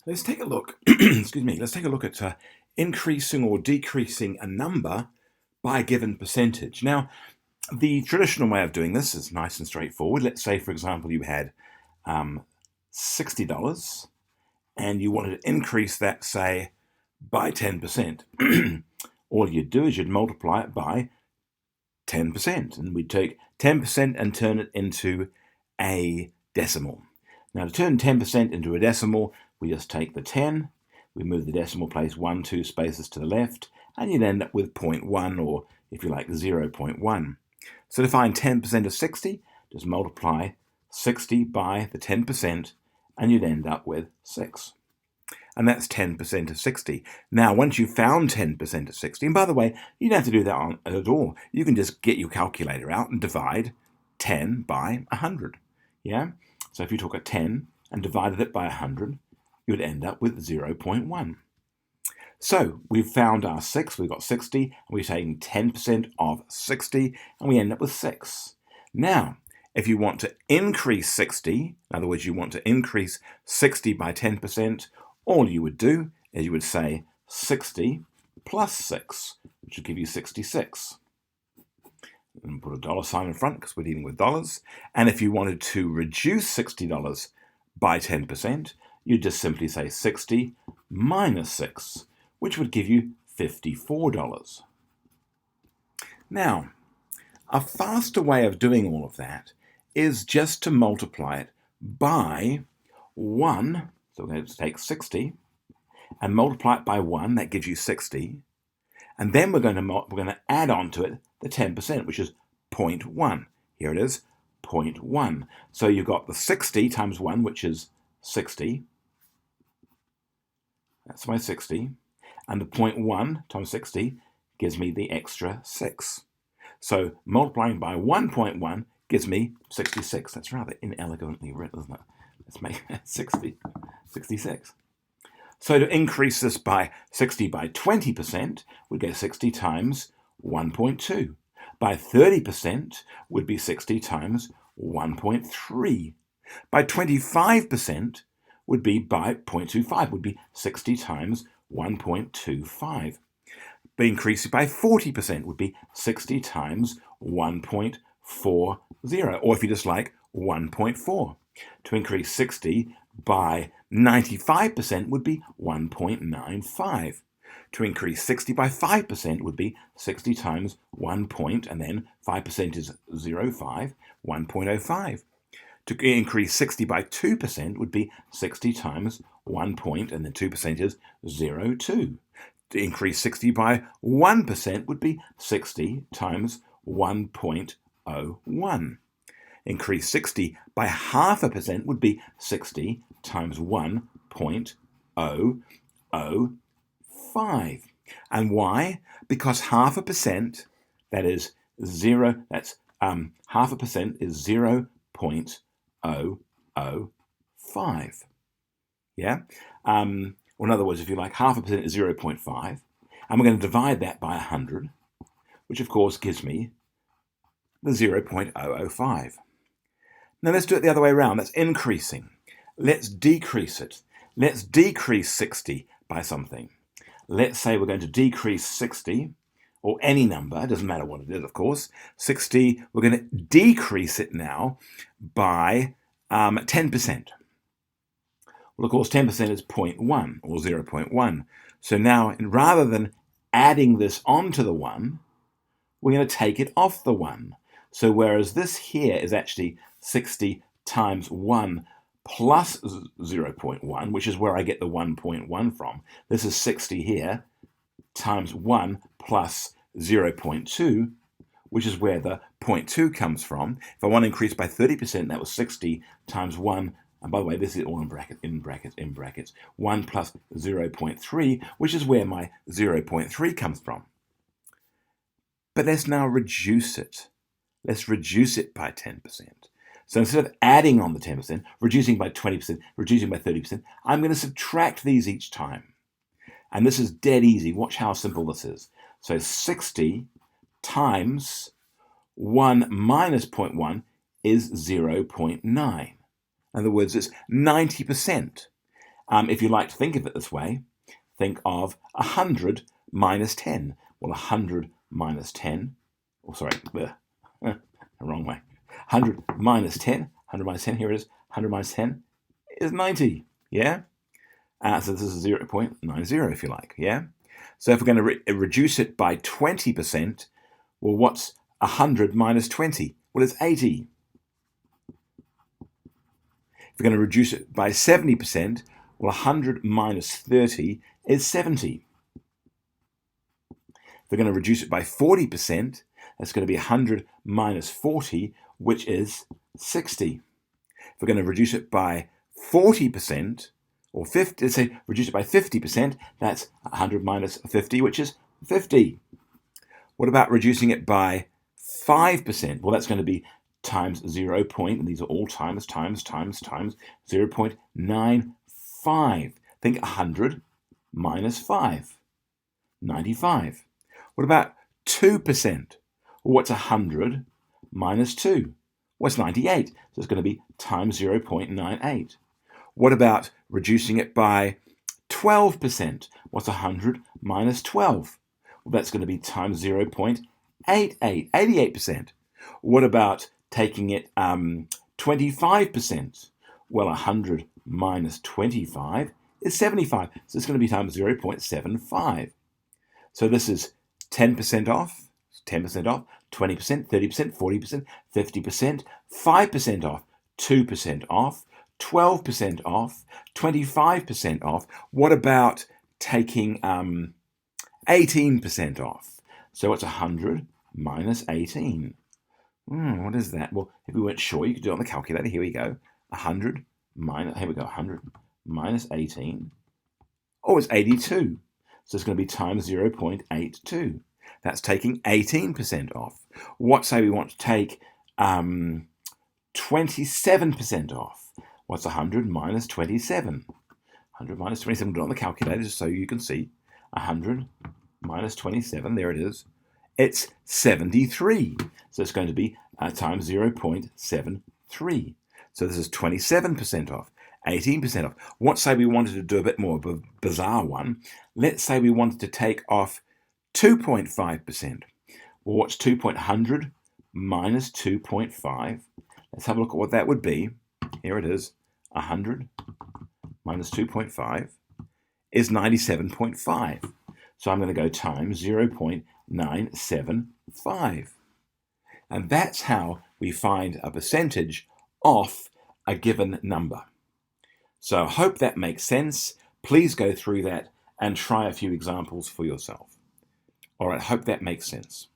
Let's take a look. Excuse me. Let's take a look at increasing or decreasing a number by a given percentage. Now, the traditional way of doing this is nice and straightforward. Let's say, for example, you had $60 and you wanted to increase that, say, by 10%. All you'd do is you'd multiply it by 10%, and we'd take 10% and turn it into a decimal. Now, to turn 10% into a decimal, we just take the 10, we move the decimal place 1, 2 spaces to the left, and you'd end up with 0.1, or if you like, 0.1. So to find 10% of 60, just multiply 60 by the 10%, and you'd end up with 6. And that's 10% of 60. Now, once you've found 10% of 60, and by the way, you don't have to do that at all. You can just get your calculator out and divide 10 by 100. Yeah? So if you took a 10 and divided it by 100, you would end up with 0.1. So we've found our 6, we've got 60, and we've taken 10% of 60, and we end up with 6. Now, if you want to increase 60, in other words, you want to increase 60 by 10%, all you would do is you would say 60 plus 6, which would give you 66. And put a dollar sign in front because we're dealing with dollars. And if you wanted to reduce $60 by 10%, you'd just simply say 60 minus 6, which would give you $54. Now, a faster way of doing all of that is just to multiply it by 1. So we're going to take 60 and multiply it by 1. That gives you 60. And then we're going to add on to it the 10%, which is 0.1. Here it is, 0.1. So you've got the 60 times 1, which is 60. That's my 60. And the 0.1 times 60 gives me the extra 6. So multiplying by 1.1 gives me 66. That's rather inelegantly written, isn't it? Let's make that 66. So to increase this by 60 by 20% would go 60 times 1.2. By 30% would be 60 times 1.3. By 25% would be by 0.25, would be 60 times 1.25. But increase it by 40% would be 60 times 1.40, or if you just like, 1.4. To increase 60 by 95% would be 1.95. To increase 60 by 5% would be 60 times 1 point, and then 5% is 0.5, 1.05. To increase 60 by 2% would be 60 times 1 point, and then 2% is 0.2. To increase 60 by 1% would be 60 times 1.01. Increase 60 by 0.5% would be 60 times 1.005. And why? Because 0.5%, that is 0.5% is 0.005. Yeah? Or in other words, if you like, 0.5% is 0.5, and we're going to divide that by 100, which of course gives me the 0.005. Now let's do it the other way around. That's increasing. Let's decrease it. Let's decrease 60 by something. Let's say we're going to decrease 60, or any number, it doesn't matter what it is, of course. 60, we're going to decrease it now by 10%. Well, of course, 10% is 0.1, or 0.1. So now, rather than adding this onto the 1, we're going to take it off the 1. So whereas this here is actually 60 times 1 plus 0.1, which is where I get the 1.1 from. This is 60 here times 1 plus 0.2, which is where the 0.2 comes from. If I want to increase by 30%, that was 60 times 1. And by the way, this is all in brackets, 1 plus 0.3, which is where my 0.3 comes from. But let's now reduce it. Let's reduce it by 10%. So instead of adding on the 10%, reducing by 20%, reducing by 30%, I'm going to subtract these each time. And this is dead easy. Watch how simple this is. So 60 times 1 minus 0.1 is 0.9. In other words, it's 90%. If you like to think of it this way, think of 100 minus 10. Well, 100 minus 10, wrong way. 100 minus 10, 100 minus 10, here it is, 100 minus 10 is 90, yeah? So this is 0.90 if you like, yeah? So if we're going to reduce it by 20%, well, what's 100 minus 20? Well, it's 80. If we're going to reduce it by 70%, well, 100 minus 30 is 70. If we're going to reduce it by 40%, that's going to be 100 minus 40, which is 60. If we're going to reduce it by 40%, or 50, let's say reduce it by 50%, that's 100 minus 50, which is 50. What about reducing it by 5%? Well, that's going to be times 0. These are all times 0.95. Think 100 minus 5, 95. What about 2%? Well, what's 100 minus 2? What's 98? So it's going to be times 0.98. What about reducing it by 12%? What's 100 minus 12? Well, that's going to be times 0.88, 88%. What about taking it 25%? Well, 100 minus 25 is 75. So it's going to be times 0.75. So this is 10% off, 10% off, 20%, 30%, 40%, 50%, 5% off, 2% off, 12% off, 25% off. What about taking 18% off? So it's 100 minus 18. What is that? Well, if we weren't sure, you could do it on the calculator. Here we go. 100 minus, here we go, 100 minus 18. Oh, it's 82. So it's going to be times 0.82. That's taking 18% off. What say we want to take 27% off? What's 100 minus 27? 100 minus 27, do it on the calculator just so you can see. 100 minus 27, there it is. It's 73. So it's going to be times 0.73. So this is 27% off, 18% off. What say we wanted to do a bit more of a bizarre one? Let's say we wanted to take off 2.5%. Well, what's 2.100 minus 2.5? Let's have a look at what that would be. Here it is. 100 minus 2.5 is 97.5. So I'm going to go times 0.975. And that's how we find a percentage off a given number. So I hope that makes sense. Please go through that and try a few examples for yourself. All right, hope that makes sense.